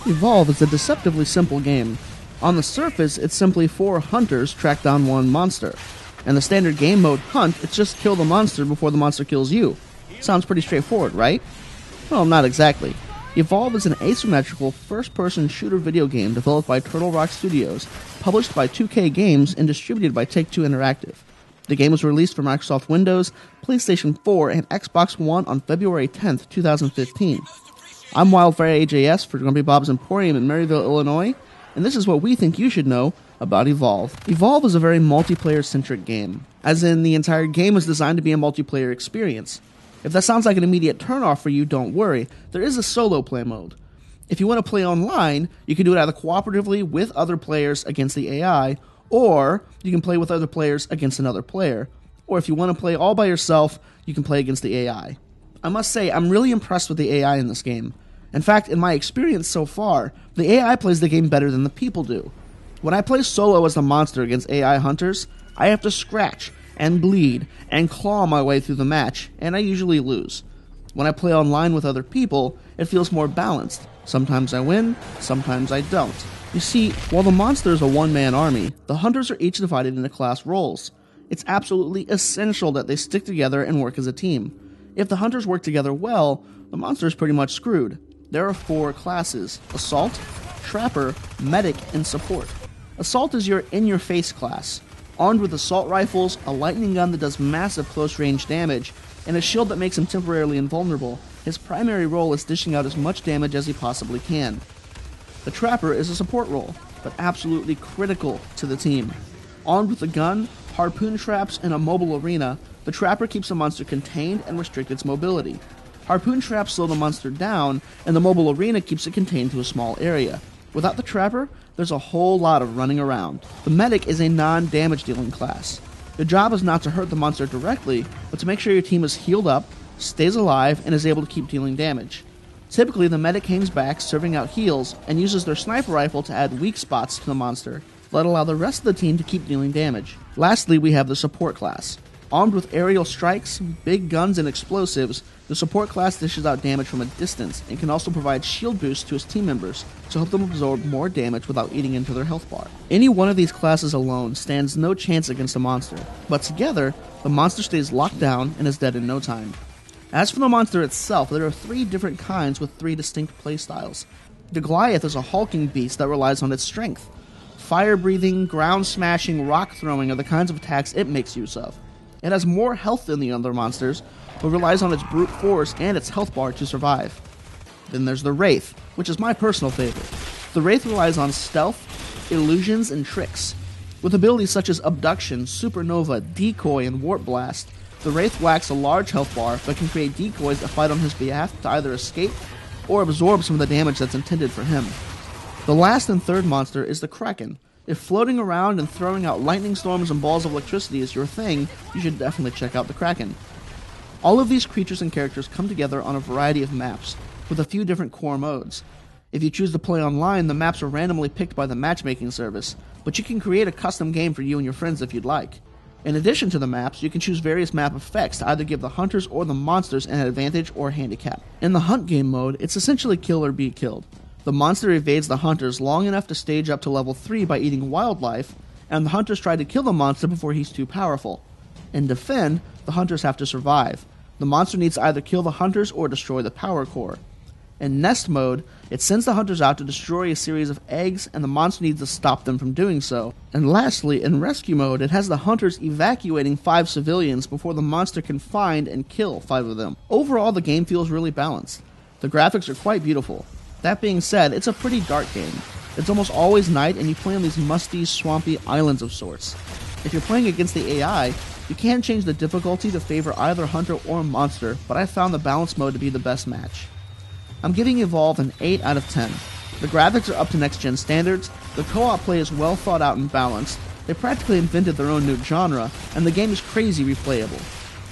Evolve is a deceptively simple game. On the surface, it's simply 4 hunters track down 1 monster. In the standard game mode Hunt, it's just kill the monster before the monster kills you. Sounds pretty straightforward, right? Well, not exactly. Evolve is an asymmetrical first-person shooter video game developed by Turtle Rock Studios, published by 2K Games, and distributed by Take-Two Interactive. The game was released for Microsoft Windows, PlayStation 4, and Xbox One on February 10th, 2015. I'm WiLdFiReAJS for Grumpy Bob's Emporium in Maryville, Illinois, and this is what we think you should know about Evolve. Evolve is a very multiplayer-centric game, as in the entire game is designed to be a multiplayer experience. If that sounds like an immediate turnoff for you, don't worry, there is a solo play mode. If you want to play online, you can do it either cooperatively with other players against the AI, or you can play with other players against another player. Or if you want to play all by yourself, you can play against the AI. I must say, I'm really impressed with the AI in this game. In fact, in my experience so far, the AI plays the game better than the people do. When I play solo as the monster against AI hunters, I have to scratch and bleed and claw my way through the match, and I usually lose. When I play online with other people, it feels more balanced. Sometimes I win, sometimes I don't. You see, while the monster is a one-man army, the hunters are each divided into class roles. It's absolutely essential that they stick together and work as a team. If the hunters work together well, the monster is pretty much screwed. There are 4 classes: Assault, Trapper, Medic, and Support. Assault is your in-your-face class. Armed with assault rifles, a lightning gun that does massive close-range damage, and a shield that makes him temporarily invulnerable, his primary role is dishing out as much damage as he possibly can. The Trapper is a support role, but absolutely critical to the team. Armed with a gun, harpoon traps, and a mobile arena, the Trapper keeps the monster contained and restricts its mobility. Harpoon traps slow the monster down, and the mobile arena keeps it contained to a small area. Without the Trapper, there's a whole lot of running around. The Medic is a non-damage dealing class. Your job is not to hurt the monster directly, but to make sure your team is healed up, stays alive, and is able to keep dealing damage. Typically, the Medic hangs back, serving out heals, and uses their sniper rifle to add weak spots to the monster, that allow the rest of the team to keep dealing damage. Lastly, we have the Support class. Armed with aerial strikes, big guns, and explosives, the Support class dishes out damage from a distance and can also provide shield boosts to his team members to help them absorb more damage without eating into their health bar. Any one of these classes alone stands no chance against a monster, but together, the monster stays locked down and is dead in no time. As for the monster itself, there are 3 different kinds with 3 distinct playstyles. The Goliath is a hulking beast that relies on its strength. Fire-breathing, ground-smashing, rock-throwing are the kinds of attacks it makes use of. It has more health than the other monsters, but relies on its brute force and its health bar to survive. Then there's the Wraith, which is my personal favorite. The Wraith relies on stealth, illusions, and tricks. With abilities such as Abduction, Supernova, Decoy, and Warp Blast, the Wraith lacks a large health bar, but can create decoys that fight on his behalf to either escape or absorb some of the damage that's intended for him. The last and third monster is the Kraken. If floating around and throwing out lightning storms and balls of electricity is your thing, you should definitely check out the Kraken. All of these creatures and characters come together on a variety of maps, with a few different core modes. If you choose to play online, the maps are randomly picked by the matchmaking service, but you can create a custom game for you and your friends if you'd like. In addition to the maps, you can choose various map effects to either give the hunters or the monsters an advantage or handicap. In the Hunt game mode, it's essentially kill or be killed. The monster evades the hunters long enough to stage up to level 3 by eating wildlife, and the hunters try to kill the monster before he's too powerful. In Defend, the hunters have to survive. The monster needs to either kill the hunters or destroy the power core. In Nest mode, it sends the hunters out to destroy a series of eggs, and the monster needs to stop them from doing so. And lastly, in Rescue mode, it has the hunters evacuating 5 civilians before the monster can find and kill 5 of them. Overall, the game feels really balanced. The graphics are quite beautiful. That being said, it's a pretty dark game. It's almost always night, and you play on these musty, swampy islands of sorts. If you're playing against the AI, you can change the difficulty to favor either hunter or monster, but I found the balance mode to be the best match. I'm giving Evolve an 8 out of 10. The graphics are up to next-gen standards, the co-op play is well thought out and balanced, they practically invented their own new genre, and the game is crazy replayable.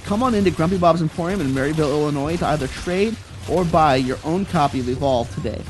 Come on into Grumpy Bob's Emporium in Maryville, Illinois to either trade or buy your own copy of Evolve today.